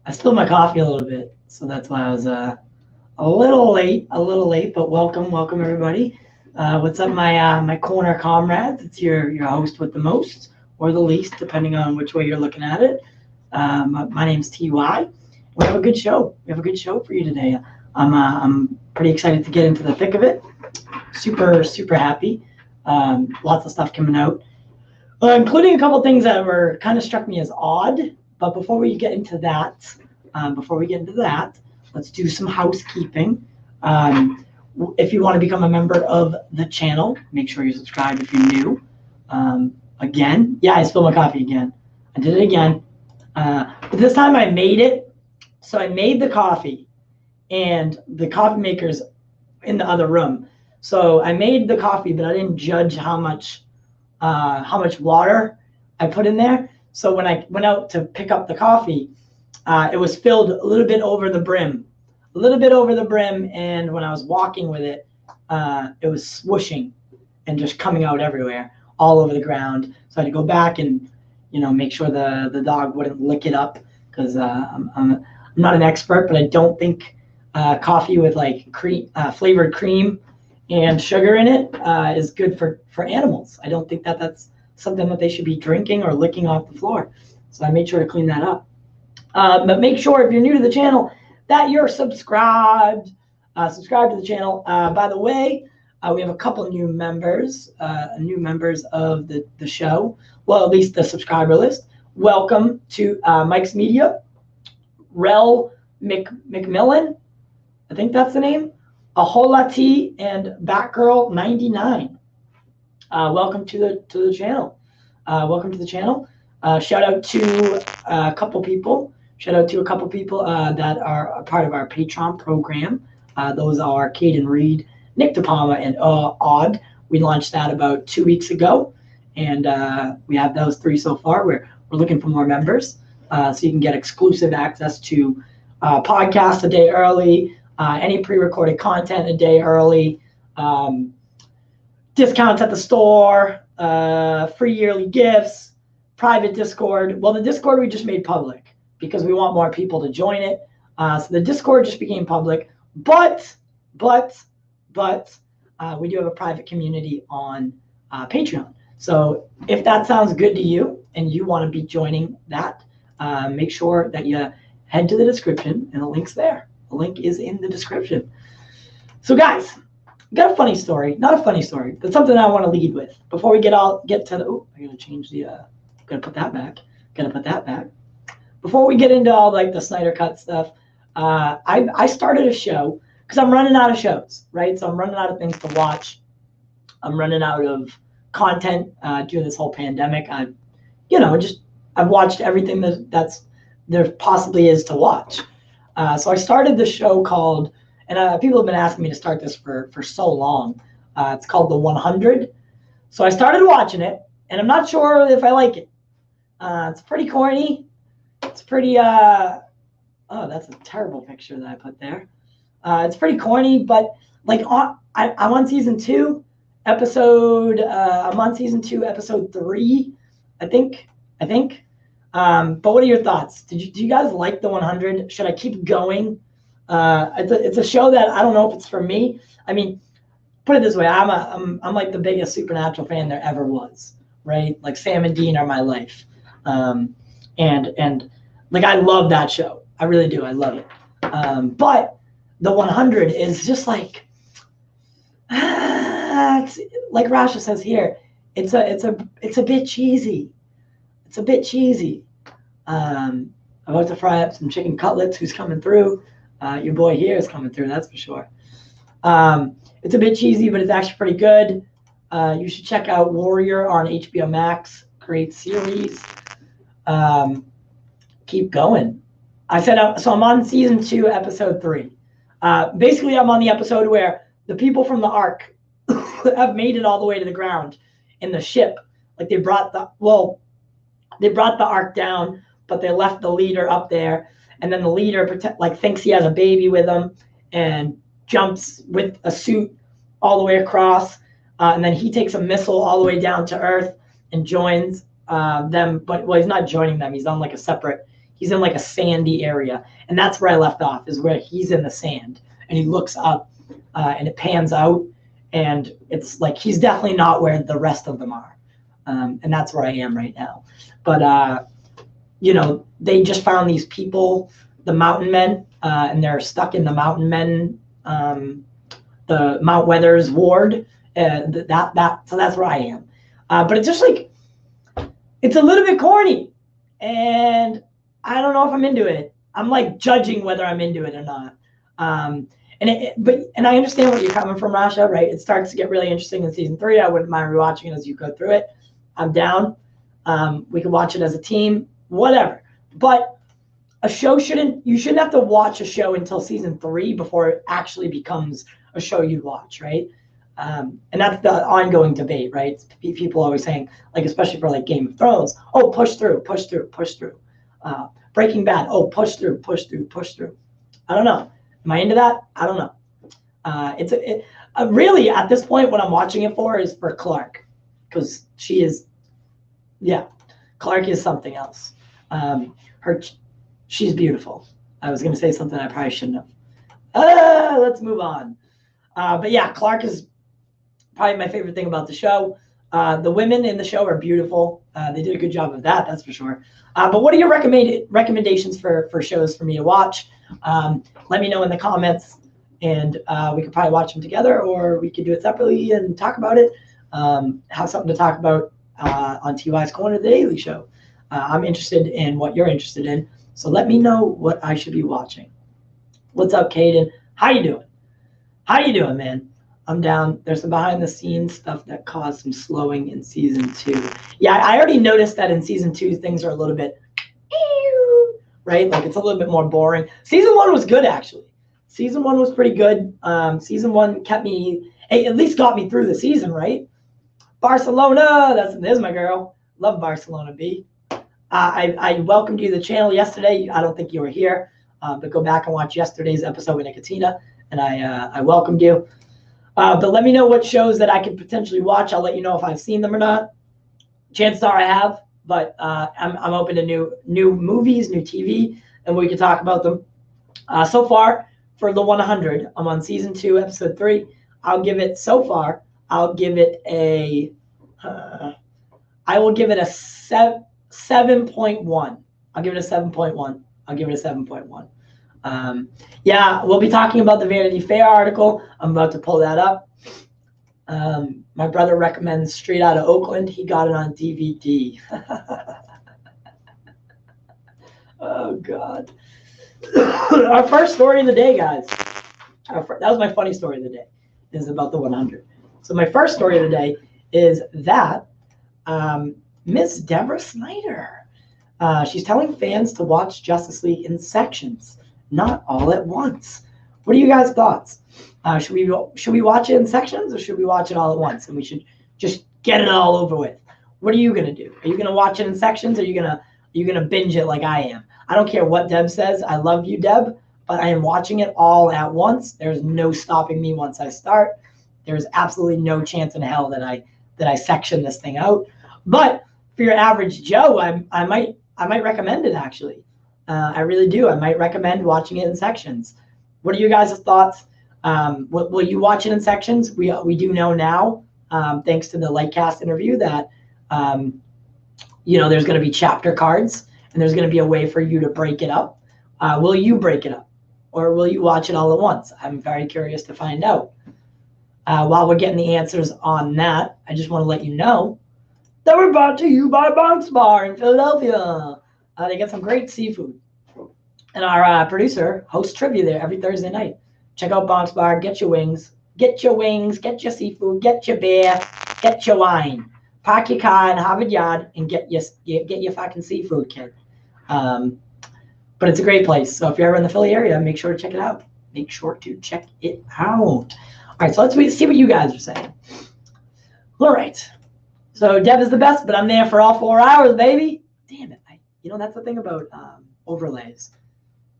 I spilled my coffee a little bit, so that's why I was a little late, but welcome everybody. What's up, my corner comrades? It's your host with the most or the least, depending on which way you're looking at it. My name's TY. We have a good show. We have a good show for you today. I'm pretty excited to get into the thick of it. Super happy. Lots of stuff coming out, including a couple things that were kind of struck me as odd. But before we get into that, let's do some housekeeping. If you want to become a member of the channel, make sure you subscribe if you're new. Again, yeah, I spilled my coffee again. I did it again. But this time I made it. So I made the coffee, and the coffee maker's in the other room. So I made the coffee, but I didn't judge how much water I put in there. So when I went out to pick up the coffee, it was filled a little bit over the brim. And when I was walking with it, it was swooshing and just coming out everywhere, all over the ground. So I had to go back and, make sure the dog wouldn't lick it up, because I'm not an expert, but I don't think coffee with like flavored cream and sugar in it is good for animals. I don't think that's something that they should be drinking or licking off the floor. So I made sure to clean that up. But make sure, if you're new to the channel, that you're subscribed. Subscribe to the channel. By the way, we have a couple new members of the show. Well, at least the subscriber list. Welcome to Mike's Media, Rel McMillan, I think that's the name, Ahola T, and Batgirl 99. Welcome to the channel. Shout out to a couple people. That are a part of our Patreon program. Those are Caden Reed, Nick DePalma, and Odd. We launched that about 2 weeks ago, and we have those 3 so far. We're looking for more members, so you can get exclusive access to podcasts a day early, any pre-recorded content a day early, discounts at the store, free yearly gifts, private Discord. Well, the Discord we just made public because we want more people to join it. So the Discord just became public, but we do have a private community on Patreon. So if that sounds good to you and you want to be joining that, make sure that you head to the description, and the link's there. The link is in the description. So guys, got a funny story. Not a funny story, but something I want to lead with before we get to the. Oh, I gotta change the. Gotta put that back. Before we get into all like the Snyder Cut stuff, I started a show because I'm running out of shows, right? So I'm running out of things to watch. I'm running out of content during this whole pandemic. I've watched everything that's there possibly is to watch. So I started the show called, and people have been asking me to start this for so long. It's called The 100. So I started watching it, and I'm not sure if I like it. It's pretty corny. It's pretty, oh, that's a terrible picture that I put there. It's pretty corny, but like I'm on season 2, episode 3, I think. But what are your thoughts? Do you guys like The 100? Should I keep going? It's a show that I don't know if it's for me. I mean, put it this way, I'm like the biggest Supernatural fan there ever was, right? Like Sam and Dean are my life. And like I love that show. I really do. I love it. But The 100 is just like it's, like Rasha says here, it's a bit cheesy. I'm about to fry up some chicken cutlets. Who's coming through? Your boy here is coming through, that's for sure. It's a bit cheesy, but it's actually pretty good. You should check out Warrior on HBO Max. Great series. Keep going. So I'm on season 2, episode 3. Basically, I'm on the episode where the people from the Ark have made it all the way to the ground in the ship. Like they brought the Ark down, but they left the leader up there, and then the leader thinks he has a baby with him and jumps with a suit all the way across, and then he takes a missile all the way down to Earth and joins them. But he's not joining them. He's on like a separate. He's in like a sandy area, and that's where I left off, is where he's in the sand, and he looks up, and it pans out, and it's like he's definitely not where the rest of them are, and that's where I am right now. But you know, they just found these people, the Mountain Men, and they're stuck in the Mountain Men, the Mount Weathers ward. So that's where I am. But it's just like, it's a little bit corny, and I don't know if I'm into it. I'm like judging whether I'm into it or not. And I understand where you're coming from, Rasha, right? It starts to get really interesting in season 3. I wouldn't mind rewatching it as you go through it. I'm down. We can watch it as a team, whatever. But a show you shouldn't have to watch a show until season 3 before it actually becomes a show you watch, right? And that's the ongoing debate, right? People always saying, like, especially for like Game of Thrones, oh, push through. Breaking Bad, oh, push through. I don't know. Am I into that? I don't know. Really, at this point, what I'm watching it for is for Clark, because Clark is something else. She's beautiful. I was going to say something I probably shouldn't have. Let's move on. But yeah, Clark is probably my favorite thing about the show. The women in the show are beautiful. They did a good job of that, that's for sure. But what are your recommendations for shows for me to watch? Let me know in the comments, and we could probably watch them together, or we could do it separately and talk about it. Have something to talk about on TY's Corner, the Daily Show. I'm interested in what you're interested in, so let me know what I should be watching. What's up, Caden? How you doing? How you doing, man? I'm down. There's some behind-the-scenes stuff that caused some slowing in season 2. Yeah, I already noticed that in season 2, things are a little bit, right? Like, it's a little bit more boring. Season 1 was good, actually. Season 1 was pretty good. Season 1 kept me, at least got me through the season, right? Barcelona, there's my girl. Love Barcelona, B. I welcomed you to the channel yesterday. I don't think you were here, but go back and watch yesterday's episode with Nicotina, and I welcomed you. But let me know what shows that I could potentially watch. I'll let you know if I've seen them or not. Chances are I have, but I'm open to new movies, new TV, and we can talk about them. So far, for the 100, I'm on season 2, episode 3. I'll give it a, I will give it a 7.1. I'll give it a 7.1. Yeah, we'll be talking about the Vanity Fair article. I'm about to pull that up. My brother recommends Straight Outta Oakland. He got it on DVD. Oh, God. Our first story of the day, guys. That was my funny story of the day, is about the 100. So my first story of the day is that Miss Deborah Snyder, she's telling fans to watch Justice League in sections, not all at once. What are you guys' thoughts? Should we watch it in sections, or should we watch it all at once and we should just get it all over with? What are you gonna do? Are you gonna watch it in sections, or are you gonna binge it like I am? I don't care what Deb says. I love you, Deb, but I am watching it all at once. There's no stopping me once I start. There's absolutely no chance in hell that I section this thing out. But for your average Joe, I might recommend it, actually. I really do. I might recommend watching it in sections. What are you guys' thoughts? Will you watch it in sections? We do know now, thanks to the Lightcast interview, that there's going to be chapter cards, and there's going to be a way for you to break it up. Will you break it up, or will you watch it all at once? I'm very curious to find out. While we're getting the answers on that, I just want to let you know that we're brought to you by Bounce Bar in Philadelphia. They get some great seafood. And our producer hosts trivia there every Thursday night. Check out Bounce Bar. Get your wings. Get your seafood. Get your beer. Get your wine. Park your car in Harvard Yard and get your fucking seafood, kid. But it's a great place. So if you're ever in the Philly area, make sure to check it out. All right, so let's see what you guys are saying. All right. So Deb is the best, but I'm there for all 4 hours, baby. Damn it. That's the thing about overlays,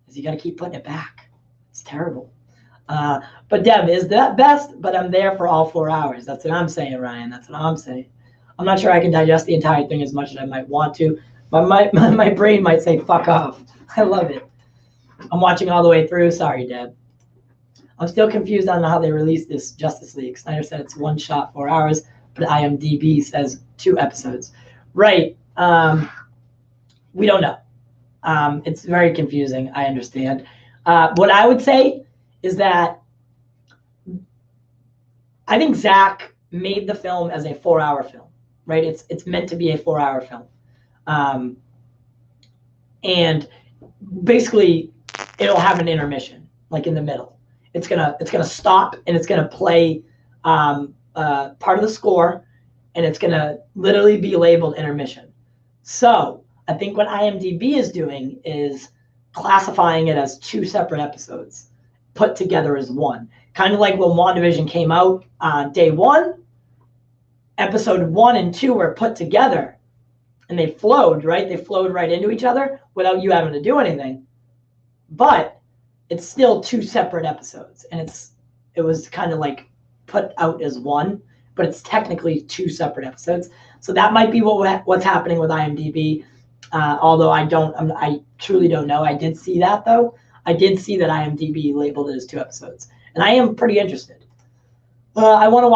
is you got to keep putting it back. It's terrible. But Deb is the best, but I'm there for all 4 hours. That's what I'm saying, Ryan. That's what I'm saying. I'm not sure I can digest the entire thing as much as I might want to. My brain might say fuck off. I love it. I'm watching all the way through. Sorry, Deb. I'm still confused on how they released this Justice League. Snyder said it's one shot, 4 hours, but IMDb says 2 episodes. Right. We don't know. It's very confusing. I understand. What I would say is that I think Zack made the film as a 4-hour film, right? It's meant to be a 4-hour film. And basically it'll have an intermission, like in the middle. It's gonna stop and it's gonna play part of the score, and it's gonna literally be labeled intermission. So I think what IMDb is doing is classifying it as 2 separate episodes put together as one. Kind of like when WandaVision came out on day 1, episode 1 and 2 were put together and they flowed, right? They flowed right into each other without you having to do anything. But it's still 2 separate episodes, and it was kind of like put out as one, but it's technically 2 separate episodes. So that might be what's happening with IMDb. Although I truly don't know. I did see that though. I did see that IMDb labeled it as 2 episodes, and I am pretty interested. I want to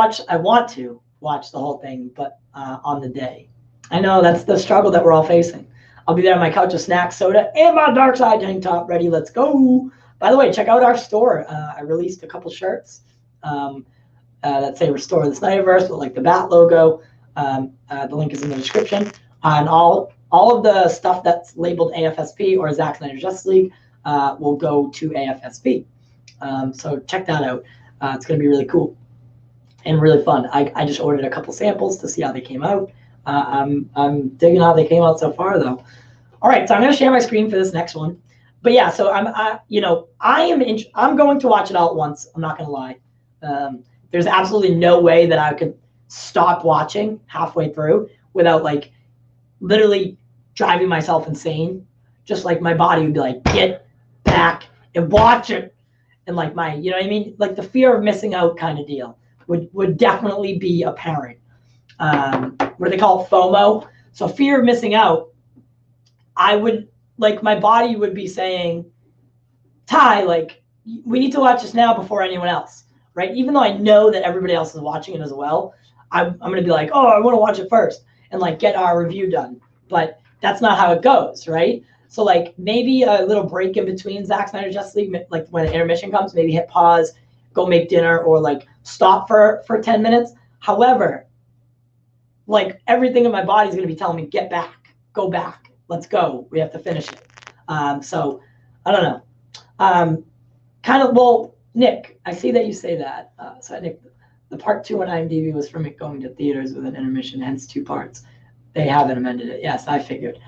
watch the whole thing, but on the day. I know that's the struggle that we're all facing. I'll be there on my couch with snacks, soda, and my dark side tank top ready. Let's go. By the way, check out our store. I released a couple shirts that say Restore the Snyderverse with like the bat logo. The link is in the description. And all of the stuff that's labeled AFSP or Zack Snyder Justice League will go to AFSP. So check that out. It's going to be really cool and really fun. I just ordered a couple samples to see how they came out. I'm digging how they came out so far, though. All right, so I'm going to share my screen for this next one. But yeah, so I'm going to watch it all at once. I'm not going to lie. There's absolutely no way that I could stop watching halfway through without like literally driving myself insane. Just like my body would be like, get back and watch it. And like you know what I mean? Like the fear of missing out kind of deal would definitely be apparent. What do they call it? FOMO. So fear of missing out. I would like my body would be saying, Ty, like we need to watch this now before anyone else, right? Even though I know that everybody else is watching it as well, I'm going to be like, oh, I want to watch it first and like get our review done. But that's not how it goes, right? So like maybe a little break in between Zack Snyder Justice League, like when an intermission comes, maybe hit pause, go make dinner, or like stop for 10 minutes. However, like everything in my body is going to be telling me, get back, go back, let's go. We have to finish it. So I don't know. Well, Nick, I see that you say that. So Nick, the part 2 on IMDb was from it going to theaters with an intermission, hence 2 parts. They haven't amended it. Yes, I figured.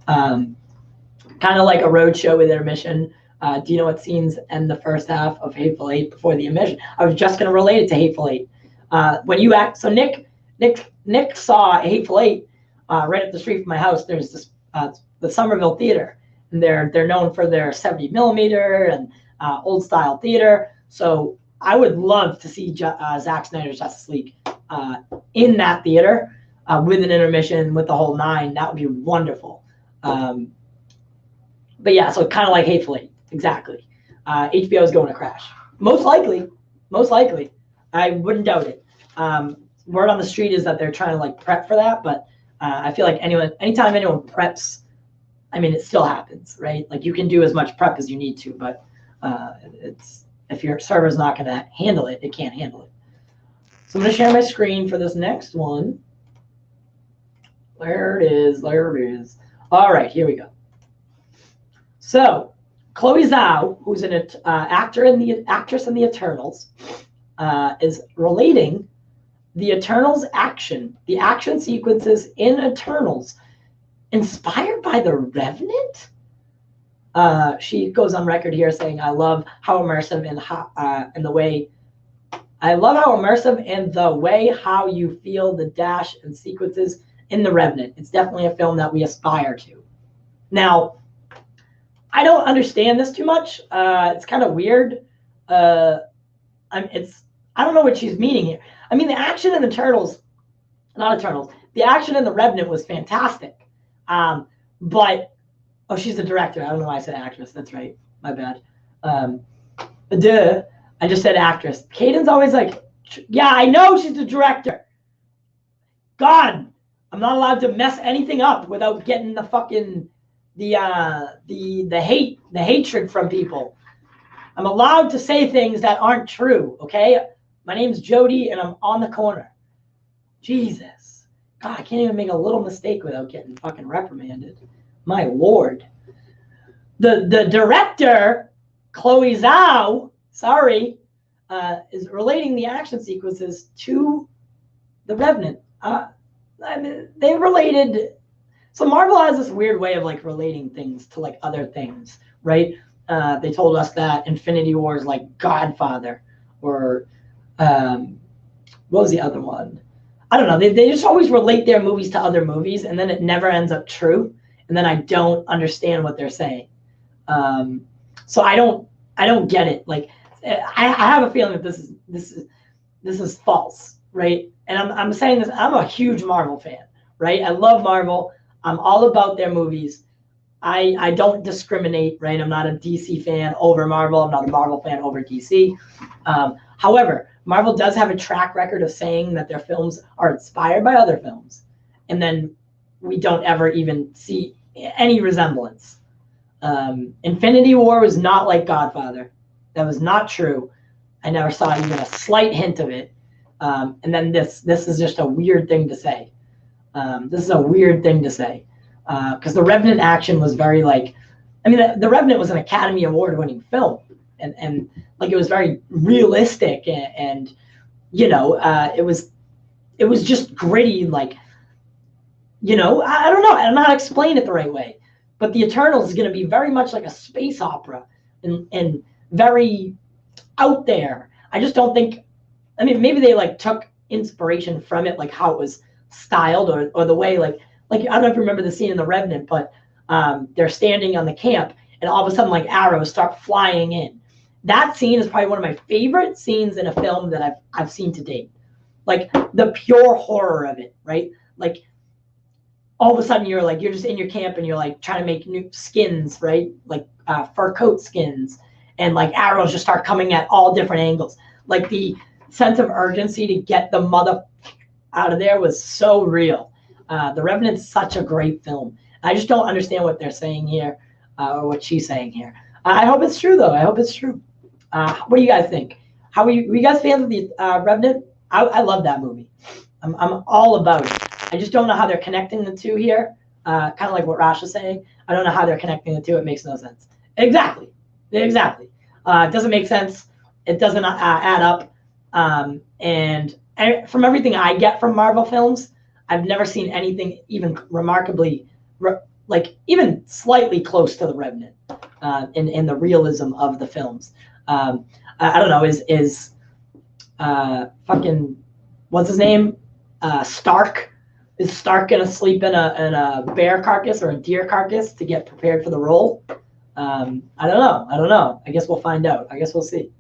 Kind of like a road show with intermission. Do you know what scenes end the first half of Hateful Eight before the intermission? I was just going to relate it to Hateful Eight. When you act, so Nick saw Hateful Eight right up the street from my house. There's this the Somerville Theater, and they're known for their 70 millimeter and old style theater. So I would love to see Zack Snyder's Justice League in that theater with an intermission, with the whole 9. That would be wonderful. But yeah, so kind of like Hateful Eight, exactly. HBO is going to crash, most likely. I wouldn't doubt it. Word on the street is that they're trying to like prep for that, but I feel like anytime anyone preps, I mean, it still happens, right? Like you can do as much prep as you need to, but if your server's not going to handle it, it can't handle it. So I'm going to share my screen for this next one. There it is. All right, here we go. So Chloe Zhao, who's an actress in the Eternals, is relating the Eternals the action sequences in Eternals, inspired by the Revenant. She goes on record here saying, "I love how immersive and the way how you feel the dash and sequences in the Revenant. It's definitely a film that we aspire to." Now, I don't understand this too much. It's kind of weird. I don't know what she's meaning here. I mean, the action in the action in the Revenant was fantastic. But oh, she's the director. I don't know why I said actress. That's right. My bad. Duh. I just said actress. Caden's always like, yeah, I know she's the director. God, I'm not allowed to mess anything up without getting the fucking the hatred from people. I'm allowed to say things that aren't true. Okay, my name's Jody, and I'm on the corner. Jesus, God, I can't even make a little mistake without getting fucking reprimanded. My lord. The director, Chloe Zhao, sorry, is relating the action sequences to The Revenant. I mean, they related. So Marvel has this weird way of like relating things to like other things, right? They told us that Infinity War is like Godfather, or what was the other one? I don't know. They just always relate their movies to other movies, and then it never ends up true. And then I don't understand what they're saying. So I don't get it. Like I have a feeling that this is false, right? And I'm saying this. I'm a huge Marvel fan, right? I love Marvel. I'm all about their movies. I don't discriminate, right? I'm not a DC fan over Marvel. I'm not a Marvel fan over DC. However, Marvel does have a track record of saying that their films are inspired by other films, and then we don't ever even see any resemblance. Infinity War was not like Godfather. That was not true. I never saw even a slight hint of it. And then this is just a weird thing to say. This is a weird thing to say. Because The Revenant action was very like, I mean, The Revenant was an Academy Award winning film. And like it was very realistic and you know, it was just gritty, like, you know, I don't know. I'm not explaining it the right way. But the Eternals is going to be very much like a space opera and very out there. I just don't think, I mean, maybe they like took inspiration from it, like how it was styled or the way like I don't know if you remember the scene in The Revenant, but they're standing on the camp and all of a sudden like arrows start flying in. That scene is probably one of my favorite scenes in a film that I've seen to date. Like the pure horror of it, right? Like all of a sudden you're just in your camp and you're like trying to make new skins, right? Like fur coat skins, and like arrows just start coming at all different angles. Like the sense of urgency to get the mother out of there was so real. The Revenant's such a great film. I just don't understand what they're saying here, or what she's saying here. I hope it's true though. I hope it's true. What do you guys think? Were you guys fans of the Revenant? I love that movie. I'm all about it. I just don't know how they're connecting the two here. Kind of like what Rash was saying. I don't know how they're connecting the two. It makes no sense. Exactly. It doesn't make sense. It doesn't add up. And from everything I get from Marvel films, I've never seen anything even remarkably, like even slightly close to The Revenant in the realism of the films. I don't know. Is fucking what's his name? Stark. Is Stark gonna sleep in a bear carcass or a deer carcass to get prepared for the role? I don't know. I guess we'll find out. I guess we'll see.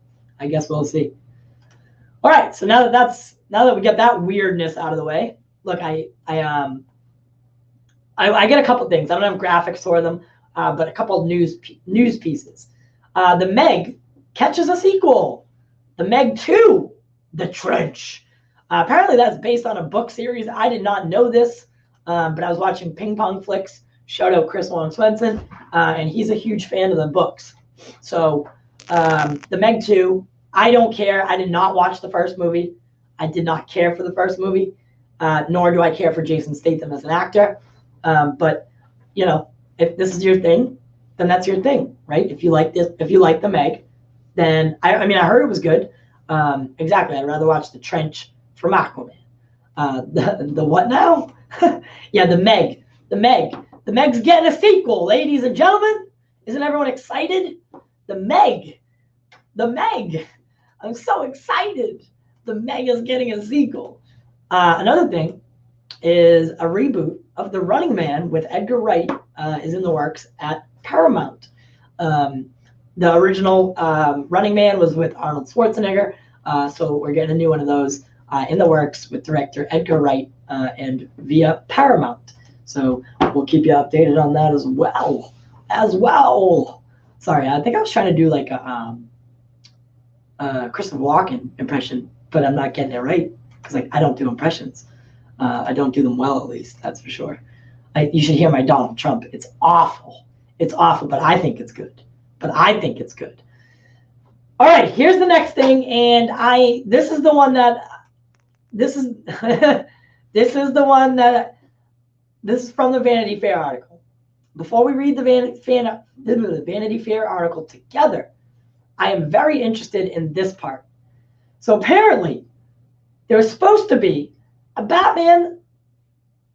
All right. So now that we get that weirdness out of the way, look, I get a couple things. I don't have graphics for them, but a couple of news pieces. The Meg catches a sequel. The Meg 2, The Trench. Apparently that's based on a book series. I did not know this, but I was watching Ping Pong Flicks. Shout out Chris Wong Swenson, and he's a huge fan of the books. So the Meg 2, I don't care. I did not watch the first movie. I did not care for the first movie, nor do I care for Jason Statham as an actor. But, you know, if this is your thing, then that's your thing, right? If you like this, if you like the Meg, then, I mean, I heard it was good. Exactly. I'd rather watch The Trench from Aquaman. The what now? Yeah, the Meg. The Meg's getting a sequel, ladies and gentlemen. Isn't everyone excited? The Meg. I'm so excited. The Meg is getting a sequel. Another thing is a reboot of The Running Man with Edgar Wright is in the works at Paramount. The original Running Man was with Arnold Schwarzenegger, so we're getting a new one of those in the works with director Edgar Wright and via Paramount. So we'll keep you updated on that as well. Sorry, I think I was trying to do like a Christopher Walken impression, but I'm not getting it right because like I don't do impressions. I don't do them well, at least, that's for sure. You should hear my Donald Trump. It's awful. It's awful, but I think it's good. All right, here's the next thing, and this is the one that this is this is from the Vanity Fair article. Before we read the Vanity Fair article together, I am very interested in this part. So apparently, there was supposed to be a Batman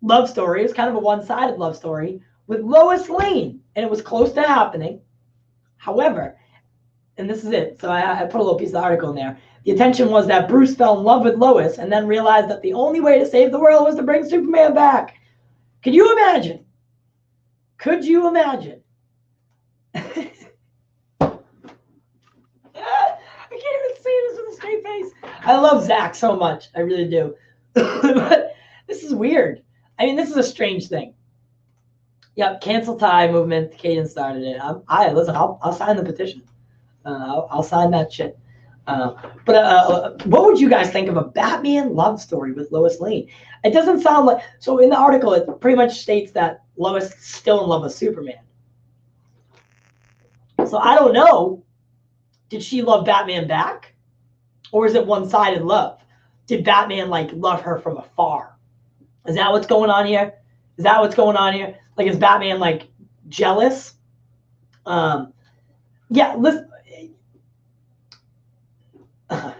love story. It's kind of a one-sided love story with Lois Lane, and it was close to happening. However, and this is it. So I put a little piece of the article in there. The intention was that Bruce fell in love with Lois and then realized that the only way to save the world was to bring Superman back. Could you imagine? I can't even say this with a straight face. I love Zack so much. I really do. But this is weird. I mean, this is a strange thing. Yep, cancel tie movement. Caden started it. Listen. I'll sign the petition. I'll sign that shit. But what would you guys think of a Batman love story with Lois Lane? It doesn't sound like. So in the article, it pretty much states that Lois is still in love with Superman. So I don't know. Did she love Batman back, or is it one-sided love? Did Batman like love her from afar? Is that what's going on here? Like, is Batman like jealous? Yeah, listen. God.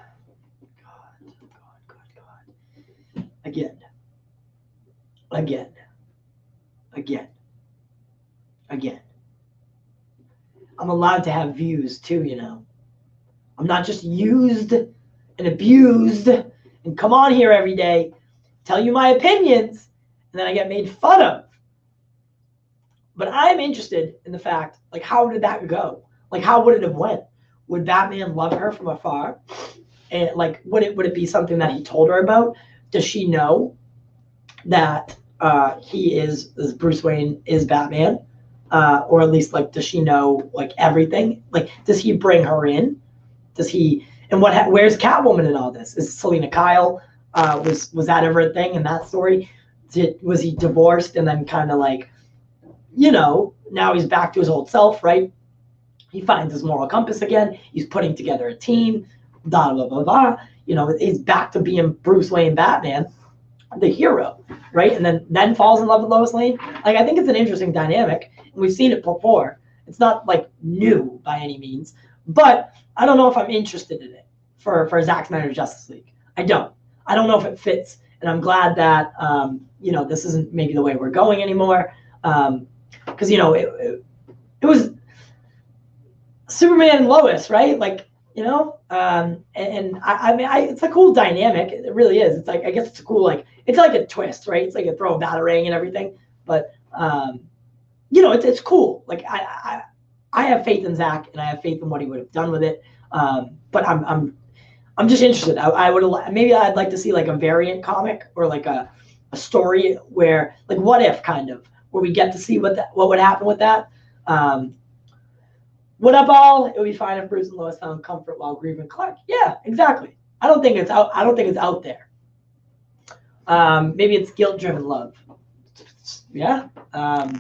Again. I'm allowed to have views too, you know. I'm not just used and abused and come on here every day, tell you my opinions, and then I get made fun of. But I'm interested in the fact, like, how did that go? Like, how would it have went? Would Batman love her from afar? And like, would it be something that he told her about? Does she know that he is Bruce Wayne is Batman? Or at least, like, does she know like everything? Like, does he bring her in? Does he? And where's Catwoman in all this? Is Selena Kyle? Was that ever a thing in that story? Was he divorced and then kind of like, you know, now he's back to his old self, right? He finds his moral compass again. He's putting together a team. Blah blah blah blah. You know, he's back to being Bruce Wayne, Batman, the hero, right? And then falls in love with Lois Lane. Like, I think it's an interesting dynamic, and we've seen it before. It's not like new by any means, but I don't know if I'm interested in it for Zack Snyder's Justice League. I don't know if it fits, and I'm glad that you know, this isn't maybe the way we're going anymore, because you know it was Superman and Lois, right? Like, you know, and I mean, it's a cool dynamic. It really is. It's like, I guess it's a cool, like, it's like a twist, right? It's like a throw a batarang and everything, but you know, it's cool. Like, I have faith in Zack, and I have faith in what he would have done with it. But I'm just interested. I would maybe I'd like to see like a variant comic or like a story where, like, what if, kind of, where we get to see what would happen with that. What up, all? It would be fine if Bruce and Lois found comfort while grieving Clark. Yeah, exactly. I don't think it's out there. Maybe it's guilt-driven love. Yeah,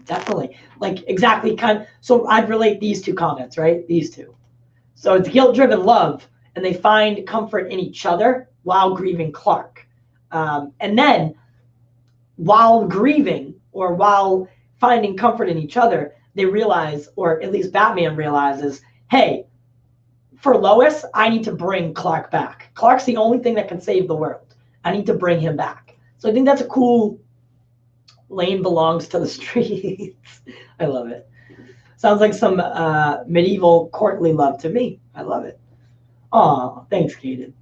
definitely. Like, exactly. So I'd relate these two comments, right? These two. So it's guilt-driven love, and they find comfort in each other while grieving Clark. And then, while grieving or while finding comfort in each other, they realize, or at least Batman realizes, hey, for Lois, I need to bring Clark back. Clark's the only thing that can save the world. I need to bring him back. So I think that's a cool Lane belongs to the streets. I love it. Sounds like some medieval courtly love to me. I love it. Aw, thanks, Kaden.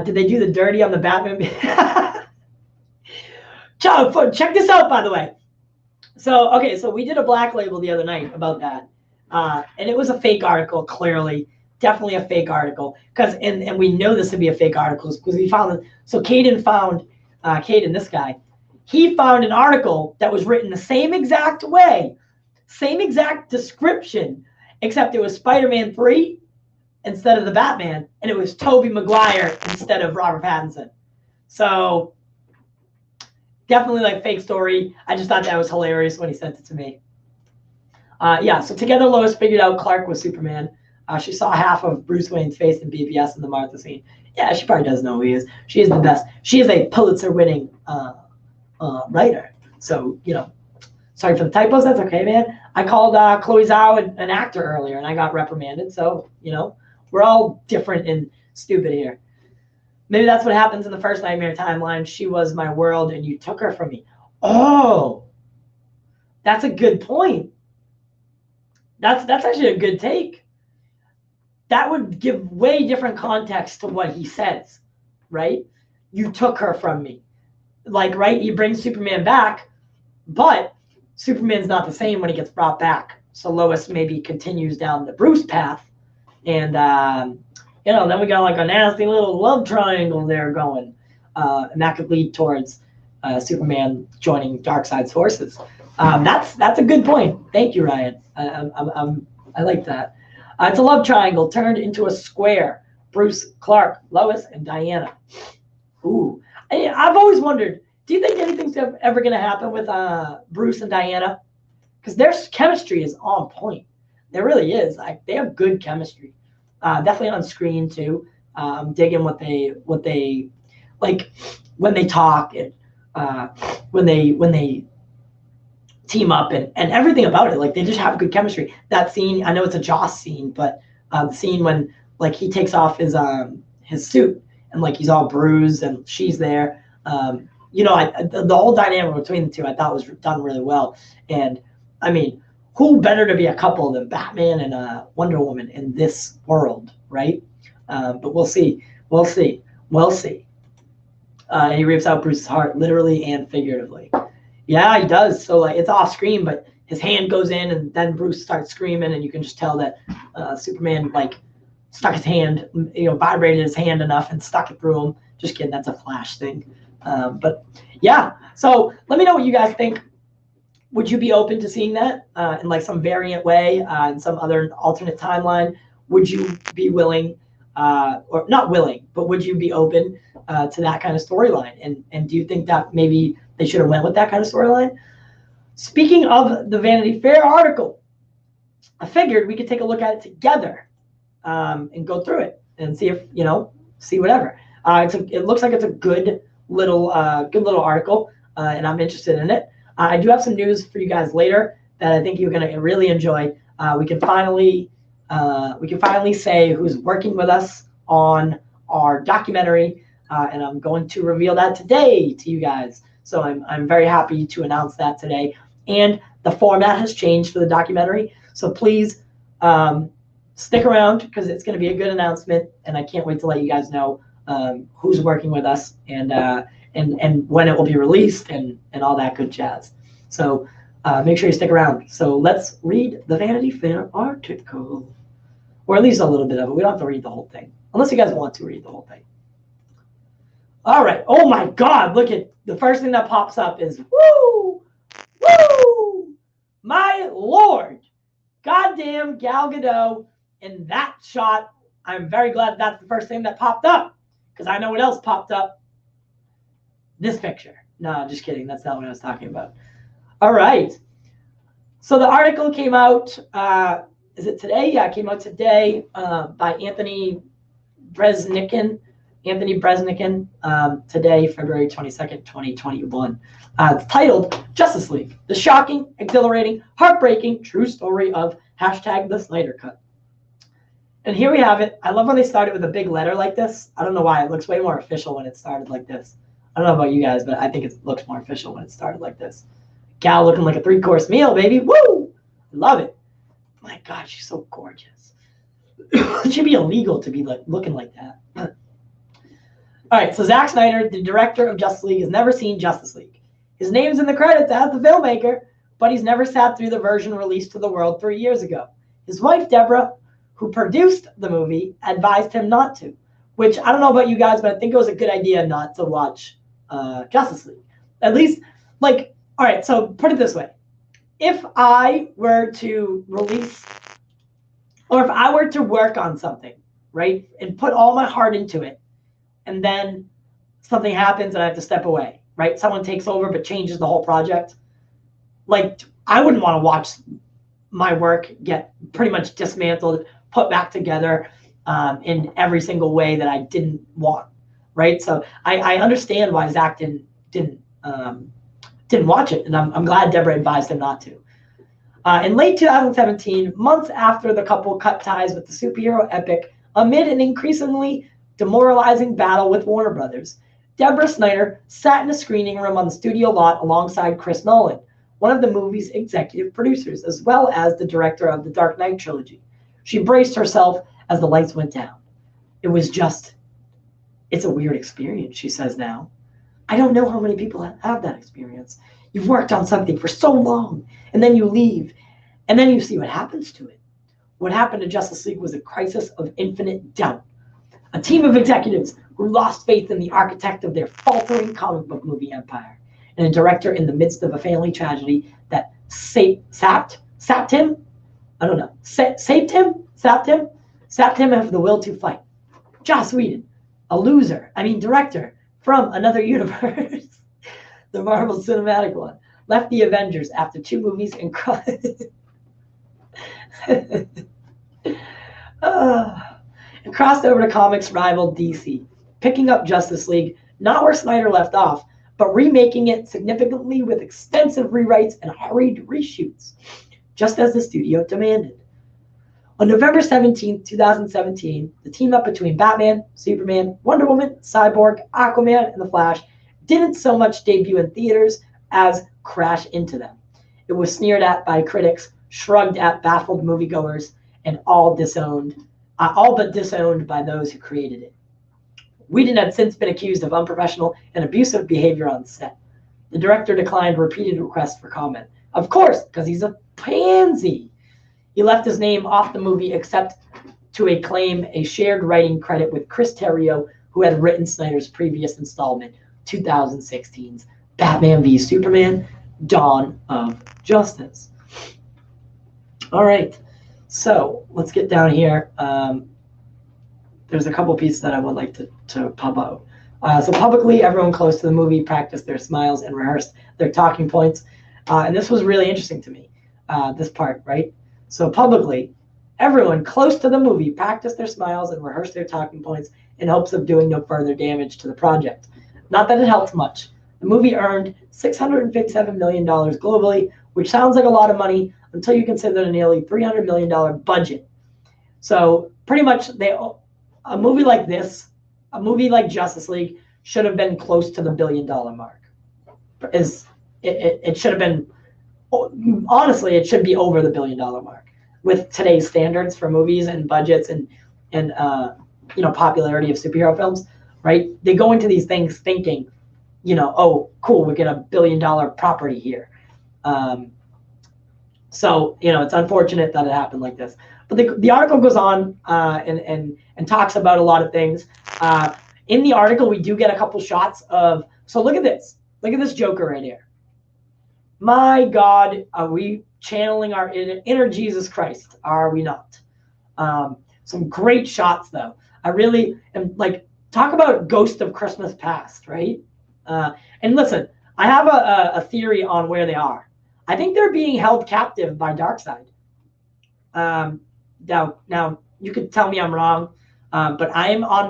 Did they do the dirty on the Batman? Zhao, check this out, by the way. So, okay, so we did a Black Label the other night about that. And it was a fake article, clearly. Definitely a fake article. And we know this to be a fake article because we found it. So Caden found, Caden, this guy, he found an article that was written the same exact way, same exact description, except it was Spider-Man 3 instead of the Batman, and it was Tobey Maguire instead of Robert Pattinson. So definitely like fake story. I just thought that was hilarious when he sent it to me. Yeah, so together Lois figured out Clark was Superman. She saw half of Bruce Wayne's face in BVS in the Martha scene. Yeah, she probably does know who he is. She is the best. She is a Pulitzer-winning writer. So, you know, sorry for the typos. That's okay, man. I called Chloe Zhao an actor earlier, and I got reprimanded. So, you know, we're all different and stupid here. Maybe that's what happens in the first Knightmare timeline. She was my world, and you took her from me. Oh, that's a good point. That's actually a good take. That would give way different context to what he says, right? You took her from me. Like, right, he brings Superman back, but Superman's not the same when he gets brought back. So Lois maybe continues down the Bruce path. And, you know, then we got like a nasty little love triangle there going. And that could lead towards Superman joining Darkseid's forces. That's a good point. Thank you, Ryan. I like that. It's a love triangle turned into a square. Bruce, Clark, Lois, and Diana. Ooh. I've always wondered, do you think anything's ever going to happen with Bruce and Diana? Because their chemistry is on point. There really is. Like, they have good chemistry. Definitely on screen too. Digging what they like when they talk and when they team up and everything about it. Like, they just have good chemistry. That scene, I know it's a Joss scene, but the scene when like he takes off his suit and like he's all bruised and she's there. You know, the whole dynamic between the two I thought was done really well. And I mean, who better to be a couple than Batman and Wonder Woman in this world, right? But we'll see. We'll see. We'll see. He rips out Bruce's heart, literally and figuratively. Yeah, he does. So like it's off screen, but his hand goes in, and then Bruce starts screaming, and you can just tell that Superman like stuck his hand, you know, vibrated his hand enough and stuck it through him. Just kidding, that's a Flash thing. But yeah, so let me know what you guys think. Would you be open to seeing that in like some variant way, in some other alternate timeline? Would you be willing, or not willing, but would you be open to that kind of storyline? And do you think that maybe they should have went with that kind of storyline? Speaking of the Vanity Fair article, I figured we could take a look at it together and go through it and see if, you know, see whatever. It looks like it's a good little article, and I'm interested in it. I do have some news for you guys later that I think you're going to really enjoy. We can finally say who's working with us on our documentary, and I'm going to reveal that today to you guys. So I'm very happy to announce that today. And the format has changed for the documentary. So please stick around because it's going to be a good announcement, and I can't wait to let you guys know who's working with us and when it will be released and all that good jazz. So make sure you stick around. So let's read the Vanity Fair article, or at least a little bit of it. We don't have to read the whole thing, unless you guys want to read the whole thing. All right. Oh my God! Look at the first thing that pops up is woo, woo, my Lord, goddamn Gal Gadot in that shot. I'm very glad that's the first thing that popped up, because I know what else popped up. This picture. No, just kidding. That's not what I was talking about. All right. So the article came out, is it today? Yeah, it came out today by Anthony Bresnikan. Today, February 22nd, 2021. It's titled Justice League, the shocking, exhilarating, heartbreaking, true story of #the Snyder Cut. And here we have it. I love when they started with a big letter like this. I don't know why. It looks way more official when it started like this. I don't know about you guys, but I think it looks more official when it started like this. Gal looking like a 3-course meal, baby. Woo! Love it. My God, she's so gorgeous. It should be illegal to be like looking like that. All right, so Zack Snyder, the director of Justice League, has never seen Justice League. His name's in the credits as the filmmaker, but he's never sat through the version released to the world 3 years ago. His wife, Deborah, who produced the movie, advised him not to, which I don't know about you guys, but I think it was a good idea not to watch Justice League. At least like, all right, so put it this way. If I were to release, or if I were to work on something, right, and put all my heart into it, and then something happens and I have to step away, right? Someone takes over but changes the whole project. Like, I wouldn't want to watch my work get pretty much dismantled, put back together in every single way that I didn't want, right? So I understand why Zack didn't watch it, and I'm glad Deborah advised him not to. In late 2017, months after the couple cut ties with the superhero epic, amid an increasingly demoralizing battle with Warner Brothers, Deborah Snyder sat in a screening room on the studio lot alongside Chris Nolan, one of the movie's executive producers, as well as the director of the Dark Knight trilogy. She braced herself as the lights went down. It's a weird experience, she says now. I don't know how many people have that experience. You've worked on something for so long, and then you leave, and then you see what happens to it. What happened to Justice League was a crisis of infinite doubt. A team of executives who lost faith in the architect of their faltering comic book movie empire, and a director in the midst of a family tragedy that sapped him of the will to fight. Joss Whedon, a director from another universe, the Marvel Cinematic one, left the Avengers after 2 movies and crossed over to comics rival DC, picking up Justice League, not where Snyder left off, but remaking it significantly with extensive rewrites and hurried reshoots, just as the studio demanded. On November 17, 2017, the team-up between Batman, Superman, Wonder Woman, Cyborg, Aquaman, and The Flash didn't so much debut in theaters as crash into them. It was sneered at by critics, shrugged at baffled moviegoers, and all but disowned by those who created it. Whedon had since been accused of unprofessional and abusive behavior on set. The director declined repeated requests for comment. Of course, because he's a pansy. He left his name off the movie except to claim a shared writing credit with Chris Terrio, who had written Snyder's previous installment, 2016's Batman v Superman, Dawn of Justice. All right, so let's get down here. There's a couple pieces that I would like to pub out. So publicly, everyone close to the movie practiced their smiles and rehearsed their talking points. And this was really interesting to me, this part, right? So publicly, everyone close to the movie practiced their smiles and rehearsed their talking points in hopes of doing no further damage to the project. Not that it helped much. The movie earned $657 million globally, which sounds like a lot of money until you consider the nearly $300 million budget. So pretty much a movie like this, a movie like Justice League, should have been close to the $1 billion mark. It should have been, honestly, it should be over the $1 billion mark with today's standards for movies and budgets and popularity of superhero films, right? They go into these things thinking, oh, cool, we get a $1 billion property here. So it's unfortunate that it happened like this. But the article goes on and talks about a lot of things. In the article, we do get a couple shots of. So look at this. Look at this Joker right here. My God, are we channeling our inner Jesus Christ? Are we not? Some great shots, though. I really am talk about Ghost of Christmas Past, right? And listen, I have a theory on where they are. I think they're being held captive by Darkseid. Now you could tell me I'm wrong, but I am on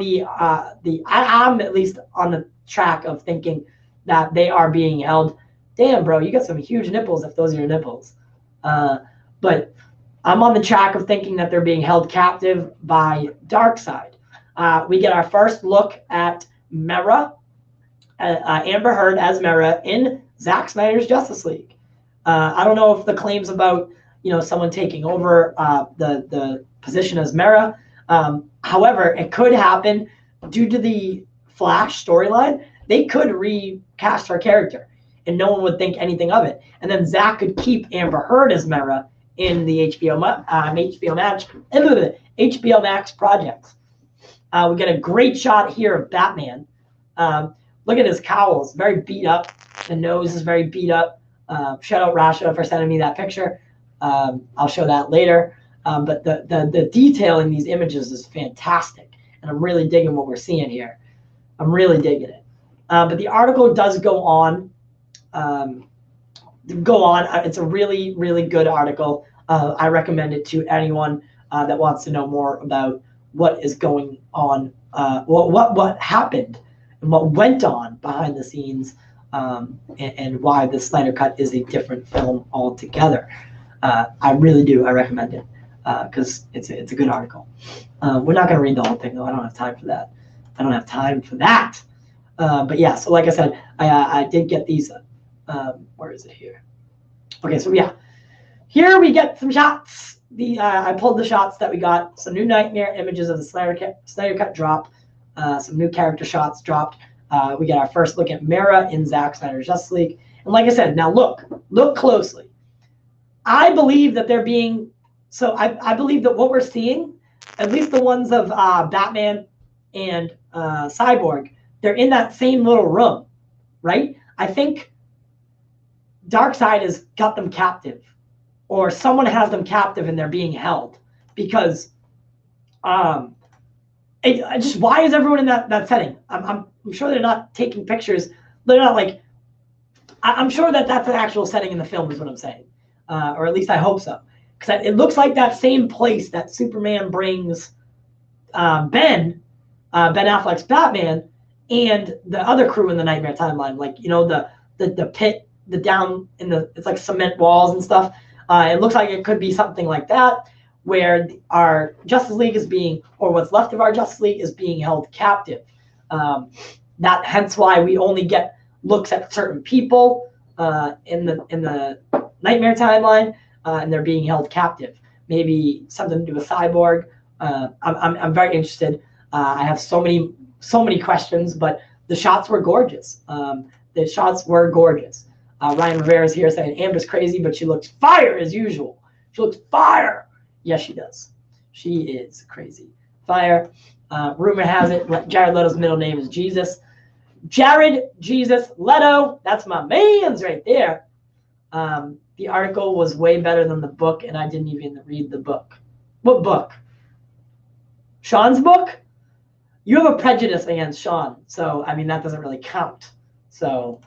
I'm at least on the track of thinking that they are being held. Damn, bro, you got some huge nipples if those are your nipples. But I'm on the track of thinking that they're being held captive by Darkseid. We get our first look at Mera, Amber Heard as Mera in Zack Snyder's Justice League. I don't know if the claims about someone taking over the position as Mera. However, it could happen due to the Flash storyline. They could recast her character, and no one would think anything of it. And then Zack could keep Amber Heard as Mera in the HBO Max projects. We get a great shot here of Batman. Look at his cowls, very beat up. The nose is very beat up. Shout out Rasha for sending me that picture. I'll show that later. But the detail in these images is fantastic, and I'm really digging what we're seeing here. I'm really digging it. But the article does go on. It's a really, really good article. I recommend it to anyone that wants to know more about what is going on, what happened, and what went on behind the scenes, and why the Snyder Cut is a different film altogether. I really do. I recommend it because it's a good article. We're not going to read the whole thing, though. I don't have time for that. But yeah, so like I said, I did get these. Where is it here? Okay, so yeah, here we get some shots. I pulled the shots that we got. Some new Knightmare images of the Snyder Cut drop. Some new character shots dropped. We get our first look at Mera in Zack Snyder's Justice League. And like I said, now look closely. I believe that they're being, so I believe that what we're seeing, at least the ones of Batman and Cyborg, they're in that same little room, right? I think Darkseid has got them captive, or someone has them captive and they're being held, because why is everyone in that setting? I'm sure they're not taking pictures. They're not like, I'm sure that's an actual setting in the film is what I'm saying. Or at least I hope so. Because it looks like that same place that Superman brings Ben Affleck's Batman and the other crew in the Knightmare timeline. Like, you know, the pit, the down in the, it's like cement walls and stuff. It looks like it could be something like that, where our Justice League is being, or what's left of our Justice League is being held captive. Hence why we only get looks at certain people in the Knightmare timeline, and they're being held captive. Maybe something to do with Cyborg. I'm very interested. I have so many questions, but the shots were gorgeous. Ryan Rivera is here saying Amber's crazy, but she looks fire as usual. She looks fire. Yes, she does. She is crazy. Fire. Rumor has it Jared Leto's middle name is Jesus. Jared Jesus Leto. That's my man's right there. The article was way better than the book, and I didn't even read the book. What book? Sean's book? You have a prejudice against Sean, so I mean that doesn't really count. So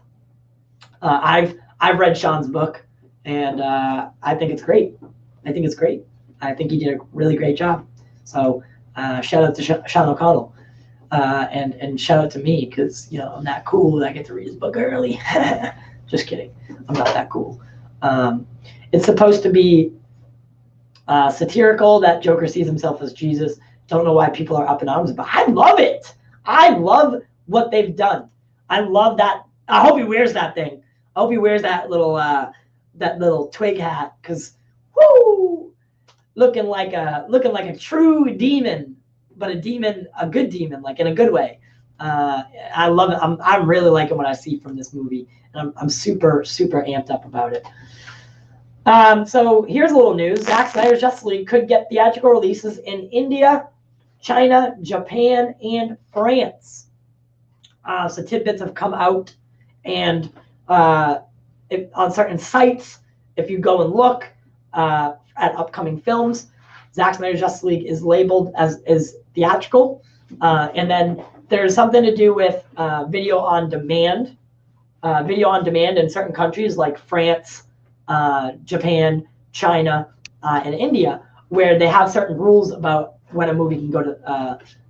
I've read Sean's book, and I think it's great. I think he did a really great job. So shout out to Sean O'Connell, and shout out to me, because, you know, I'm that cool that I get to read his book early. Just kidding. I'm not that cool. It's supposed to be satirical that Joker sees himself as Jesus. Don't know why people are up in arms, but I love it. I love what they've done. I love that. I hope he wears that thing. I hope he wears that little twig hat, because whoo, looking like a true demon, but a good demon, like in a good way. I love it. I'm really liking what I see from this movie, and I'm super, super amped up about it. So here's a little news. Zack Snyder's Justice League could get theatrical releases in India, China, Japan, and France. So tidbits have come out, and on certain sites, if you go and look at upcoming films, Zack Snyder's Justice League is labeled as theatrical, and then there's something to do with video on demand in certain countries like France, Japan, China, and India, where they have certain rules about when a movie can go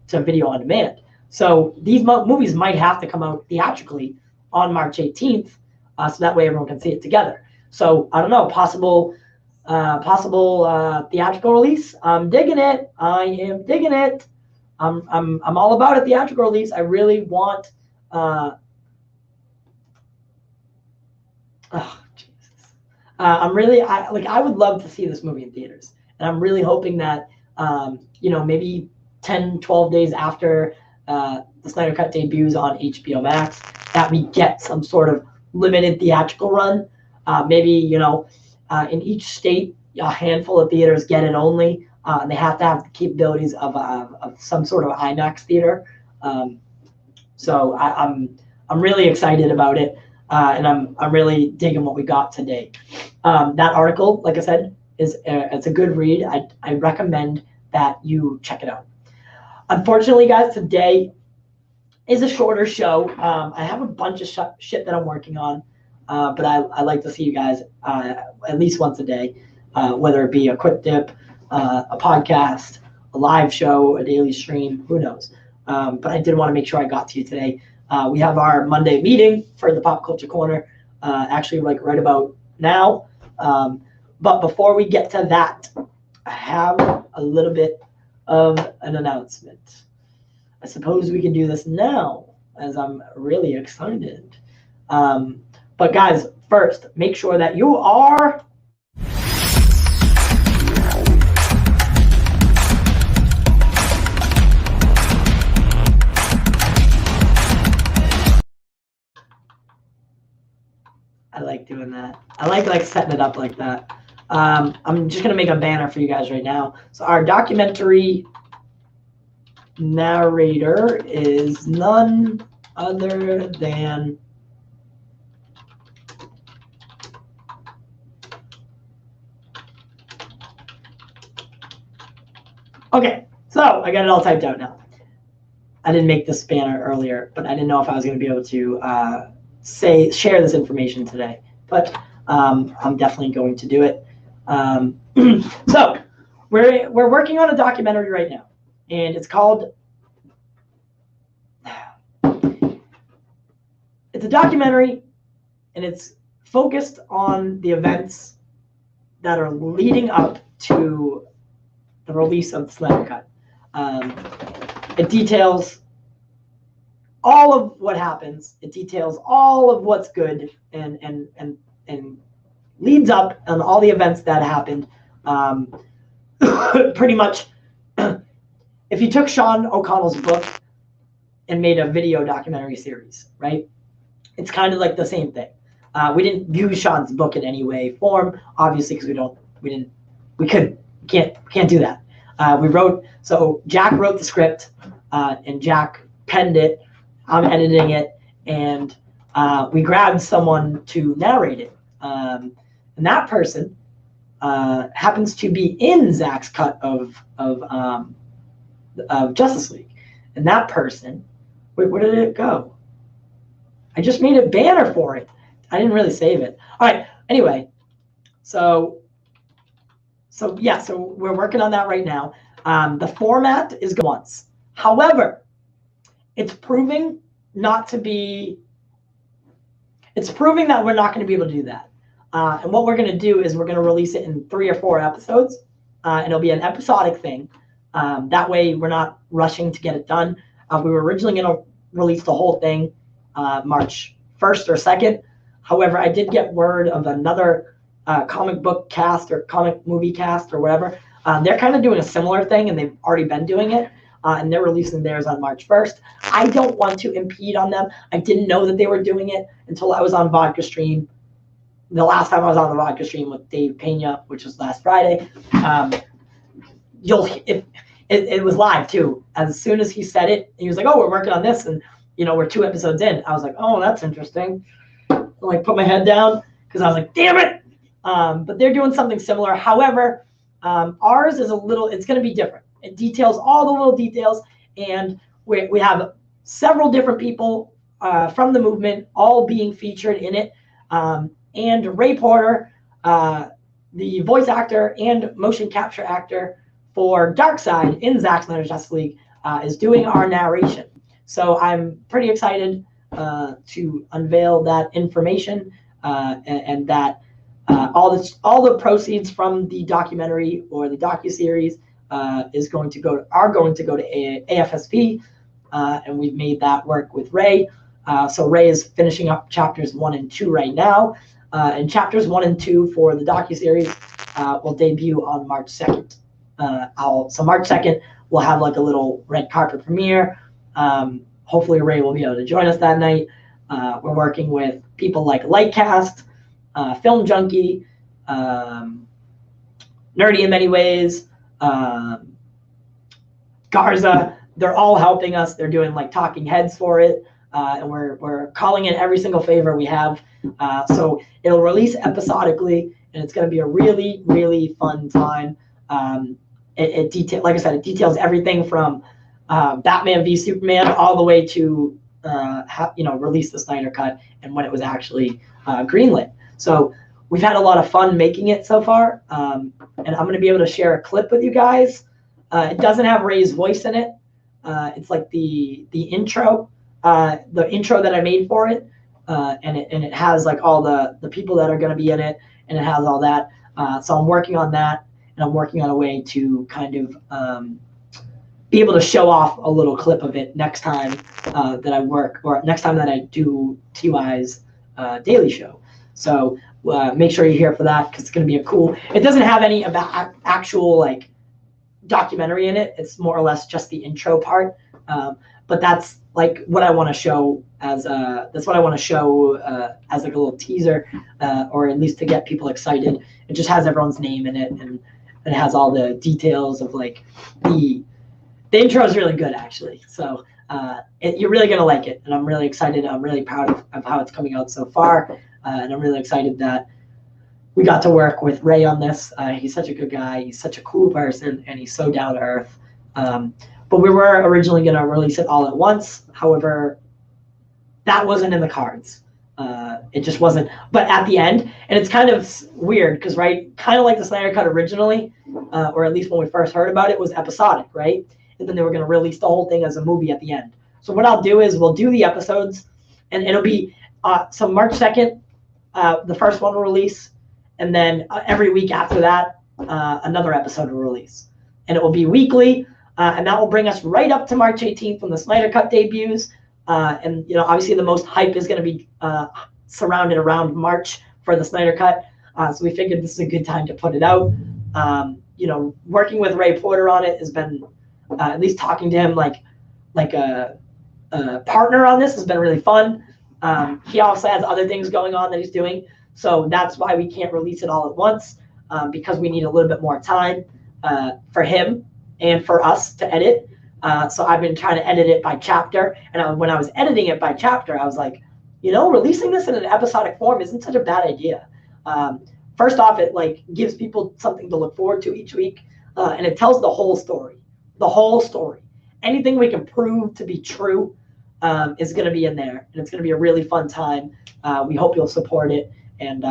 to video on demand. So these movies might have to come out theatrically on March 18th, so that way everyone can see it together. So I don't know, possible theatrical release. I'm digging it. I am digging it. I'm all about a theatrical release. I really want. I would love to see this movie in theaters, and I'm really hoping that maybe 10, 12 days after the Snyder Cut debuts on HBO Max, that we get some sort of limited theatrical run. Maybe in each state, a handful of theaters get it only, and they have to have the capabilities of some sort of IMAX theater. So I'm really excited about it. and I'm really digging what we got today. That article, like I said, it's a good read. I recommend that you check it out. Unfortunately, guys, today is a shorter show. I have a bunch of shit that I'm working on, but I like to see you guys at least once a day, whether it be a quick dip, a podcast, a live show, a daily stream, who knows. But I did want to make sure I got to you today. We have our Monday meeting for the Pop Culture Corner, actually like right about now. But before we get to that, I have a little bit of an announcement. I suppose we can do this now, as I'm really excited. But guys, first, make sure that you are I like doing that. I like setting it up like that. I'm just gonna make a banner for you guys right now. So our documentary narrator is none other than okay, so I got it all typed out now. I didn't make this banner earlier, but I didn't know if I was going to be able to share this information today. But I'm definitely going to do it. So we're working on a documentary right now, and it's called. It's a documentary, and it's focused on the events that are leading up to the release of the Snyder Cut. It details all of what happens. It details all of what's good and leads up on all the events that happened. Pretty much, if you took Sean O'Connell's book and made a video documentary series, right? It's kind of like the same thing. We didn't use Sean's book in any way, form, obviously, because we can't do that. So Jack wrote the script, and Jack penned it. I'm editing it, and we grabbed someone to narrate it. And that person happens to be in Zack's cut of Justice League. And that person, wait, where did it go? I just made a banner for it. I didn't really save it. All right. Anyway, so we're working on that right now. The format is once. However, it's proving that we're not going to be able to do that. And what we're going to do is we're going to release it in 3 or 4 episodes, and it'll be an episodic thing. That way, we're not rushing to get it done. We were originally going to release the whole thing March 1st or 2nd. However, I did get word of another comic book cast or comic movie cast or whatever. They're kind of doing a similar thing, and they've already been doing it, and they're releasing theirs on March 1st. I don't want to impede on them. I didn't know that they were doing it until I was on Vodka Stream. The last time I was on the Vodka Stream with Dave Pena, which was last Friday. It was live too. As soon as he said it, he was like, "Oh, we're working on this," and we're 2 episodes in. I was like, "Oh, that's interesting." I put my head down because I was like, "Damn it!" But they're doing something similar. However, ours is it's going to be different. It details all the little details, and we have several different people from the movement all being featured in it. And Ray Porter, the voice actor and motion capture actor for Darkseid in Zack Snyder's Justice League, is doing our narration. So I'm pretty excited to unveil that information and that all the proceeds from the documentary or the docuseries are going to go to AFSP, and we've made that work with Ray. So Ray is finishing up chapters 1 and 2 right now, and chapters 1 and 2 for the docuseries will debut on March 2nd. So March 2nd, we'll have like a little red carpet premiere. Hopefully Ray will be able to join us that night. We're working with people like Lightcast, Film Junkie, Nerdy in Many Ways, Garza. They're all helping us. They're doing like talking heads for it. and we're calling in every single favor we have. So it'll release episodically, and it's going to be a really, really fun time. Like I said, it details everything from Batman v Superman all the way to release the Snyder Cut and when it was actually greenlit. So we've had a lot of fun making it so far, and I'm going to be able to share a clip with you guys. It doesn't have Ray's voice in it. It's like the intro that I made for it, and it has like all the people that are going to be in it, and it has all that. So I'm working on that, and I'm working on a way to kind of be able to show off a little clip of it next time that I work, or next time that I do TY's daily show. So make sure you're here for that, because it's going to be a cool. It doesn't have any about actual like documentary in it. It's more or less just the intro part. But that's like what I want to show as that's what I want to show as like a little teaser, or at least to get people excited. It just has everyone's name in it, and it has all the details of like the intro is really good actually. So you're really gonna like it, and I'm really excited. I'm really proud of how it's coming out so far, and I'm really excited that we got to work with Ray on this. He's such a good guy. He's such a cool person, and he's so down to earth. But we were originally going to release it all at once. However, that wasn't in the cards. It just wasn't. But at the end, and it's kind of weird because, right, kind of like the Snyder Cut originally, or at least when we first heard about it, was episodic, right? And then they were going to release the whole thing as a movie at the end. So what I'll do is we'll do the episodes, and it'll be so March 2nd, the first one will release, and then every week after that, another episode will release. And it will be weekly. And that will bring us right up to March 18th when the Snyder Cut debuts. And, obviously the most hype is going to be surrounded around March for the Snyder Cut. So we figured this is a good time to put it out. Working with Ray Porter on it has been, at least talking to him like a partner on this has been really fun. He also has other things going on that he's doing. So that's why we can't release it all at once, because we need a little bit more time for him and for us to edit. So I've been trying to edit it by chapter. And when I was editing it by chapter, I was like, releasing this in an episodic form isn't such a bad idea. First off, it like gives people something to look forward to each week. And it tells the whole story. The whole story. Anything we can prove to be true is going to be in there. And it's going to be a really fun time. We hope you'll support it. And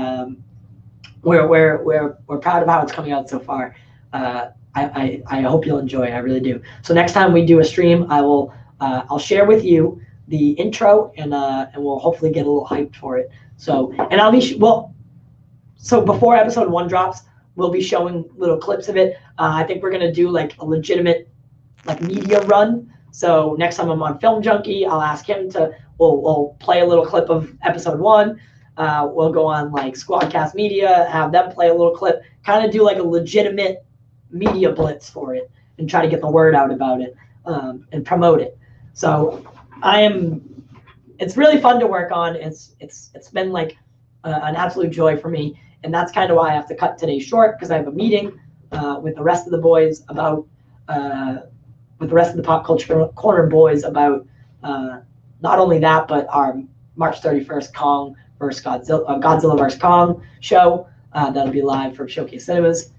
we're proud of how it's coming out so far. I hope you'll enjoy it. I really do. So next time we do a stream, I'll share with you the intro, and we'll hopefully get a little hyped for it. So, and I'll be so before episode 1 drops, we'll be showing little clips of it. I think we're gonna do like a legitimate like media run. So next time I'm on Film Junkie, I'll ask him to. We'll play a little clip of episode 1. We'll go on like Squadcast Media, have them play a little clip, kind of do like a legitimate media blitz for it, and try to get the word out about it, and promote it. So it's really fun to work on. It's been like an absolute joy for me, and that's kind of why I have to cut today short, because I have a meeting with the rest of the boys about with the rest of the Pop Culture Corner boys about not only that, but our March 31st Kong versus Godzilla vs. Kong show that'll be live from Showcase Cinemas.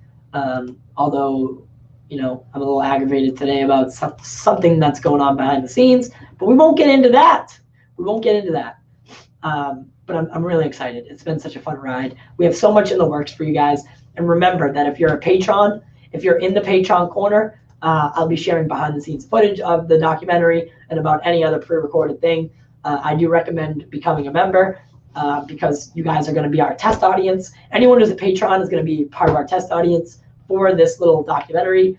Although, I'm a little aggravated today about something that's going on behind the scenes, but we won't get into that. But I'm really excited. It's been such a fun ride. We have so much in the works for you guys. And remember that if you're a patron, if you're in the Patreon corner, I'll be sharing behind the scenes footage of the documentary and about any other pre-recorded thing. I do recommend becoming a member, because you guys are going to be our test audience. Anyone who's a patron is going to be part of our test audience for this little documentary.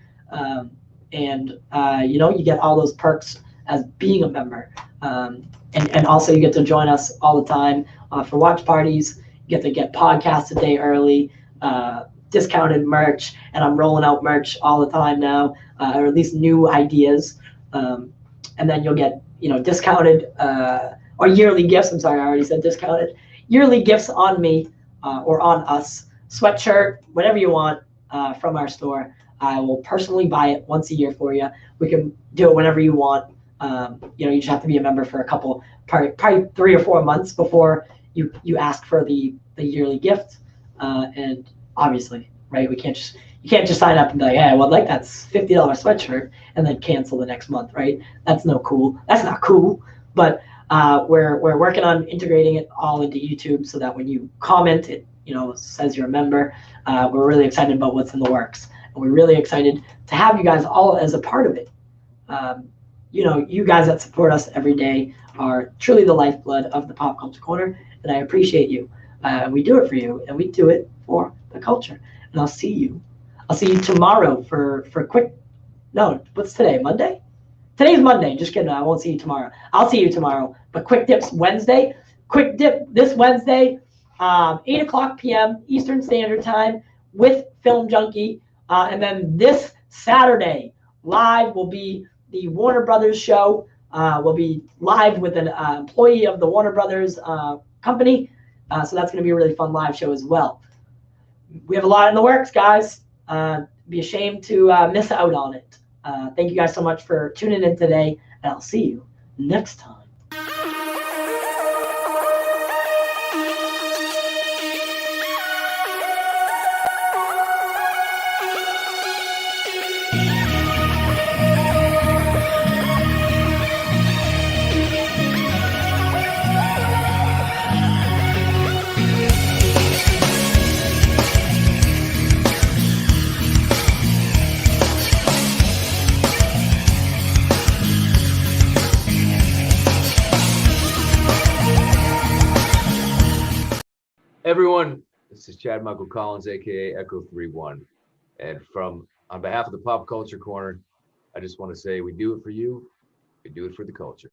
And you get all those perks as being a member. And also you get to join us all the time for watch parties. You get to get podcasts a day early, discounted merch, and I'm rolling out merch all the time now, or at least new ideas. And then you'll get, discounted or yearly gifts. I'm sorry, I already said discounted. Yearly gifts on me or on us, sweatshirt, whatever you want from our store. I will personally buy it once a year for you. We can do it whenever you want. You just have to be a member for a couple, probably 3 or 4 months before you ask for the yearly gift. And obviously, right, you can't just sign up and be like, hey, I would like that $50 sweatshirt and then cancel the next month, right? That's not cool. But we're working on integrating it all into YouTube so that when you comment, it says you're a member. We're really excited about what's in the works, and we're really excited to have you guys all as a part of it. You guys that support us every day are truly the lifeblood of the Pop Culture Corner, and I appreciate you. We do it for you, and we do it for the culture. And I'll see you tomorrow for quick. No, what's today? Monday? Today's Monday. Just kidding. I won't see you tomorrow. I'll see you tomorrow. But Quick Dips Wednesday. Quick Dip this Wednesday, 8 p.m. Eastern Standard Time with Film Junkie. And then this Saturday, live will be the Warner Brothers show. We'll be live with an employee of the Warner Brothers company. So that's going to be a really fun live show as well. We have a lot in the works, guys. Be ashamed to miss out on it. Thank you guys so much for tuning in today, and I'll see you next time. Everyone, this is Chad Michael Collins, aka Echo 31, and on behalf of the Pop Culture Corner, I just want to say we do it for you, we do it for the culture.